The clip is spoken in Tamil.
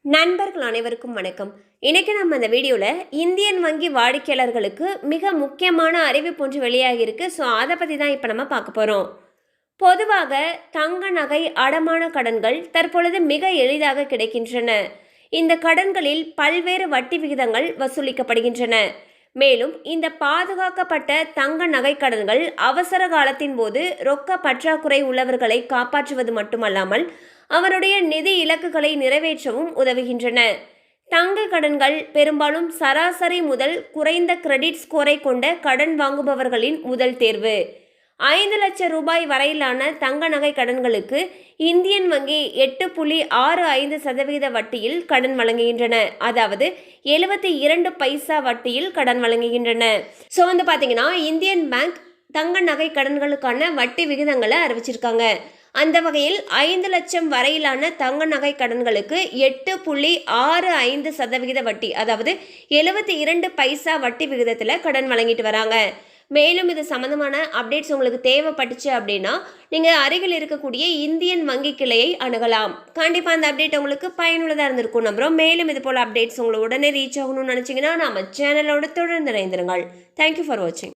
நண்பர்கள் அனைவருக்கும் வணக்கம். இன்னைக்கு நம்ம இந்த வீடியோவில் இந்தியன் வங்கி வாடிக்கையாளர்களுக்கு மிக முக்கியமான அறிவிப்பு ஒன்று வெளியாகியிருக்கு. ஸோ அதை பற்றி தான் இப்போ நம்ம பார்க்க போகிறோம். பொதுவாக தங்க நகை அடமான கடன்கள் தற்பொழுது மிக எளிதாக கிடைக்கின்றன. இந்த கடன்களில் பல்வேறு வட்டி விகிதங்கள் வசூலிக்கப்படுகின்றன. மேலும் இந்த பாதுகாக்கப்பட்ட தங்க நகை கடன்கள் அவசர காலத்தின் போது ரொக்க பற்றாக்குறை உள்ளவர்களை காப்பாற்றுவது மட்டுமல்லாமல் அவருடைய நிதி இலக்குகளை நிறைவேற்றவும் உதவுகின்றன. தங்க கடன்கள் பெரும்பாலும் சராசரி முதல் குறைந்த கிரெடிட் ஸ்கோரை கொண்ட கடன் வாங்குபவர்களின் முதல் தேர்வு. 5 லட்சம் ரூபாய் வரையிலான தங்க நகை கடன்களுக்கு இந்தியன் வங்கி 8.65% வட்டியில் கடன் வழங்குகின்றன. அதாவது 72 பைசா வட்டியில் கடன் வழங்குகின்றன. ஸோ பார்த்தீங்கன்னா இந்தியன் பேங்க் தங்க நகை கடன்களுக்கான வட்டி விகிதங்களை அறிவிச்சிருக்காங்க. அந்த வகையில் 5 லட்சம் வரையிலான தங்க நகை கடன்களுக்கு 8.65% வட்டி, அதாவது 72 பைசா வட்டி விகிதத்தில் கடன் வழங்கிட்டு வராங்க. மேலும் இது சம்பந்தமான அப்டேட்ஸ் உங்களுக்கு தேவைப்பட்டுச்சு அப்படின்னா நீங்கள் அருகில் இருக்கக்கூடிய இந்தியன் வங்கி கிளையை அணுகலாம். கண்டிப்பாக அந்த அப்டேட் உங்களுக்கு பயனுள்ளதாக இருந்திருக்கும் நம்புகிறோம். மேலும் இது போல் அப்டேட்ஸ் உங்களை உடனே ரீச் ஆகணும்னு நினச்சிங்கன்னா நம்ம சேனலோட தொடர்ந்து இணைந்திருங்கள். தேங்க்யூ ஃபார் வாட்சிங்.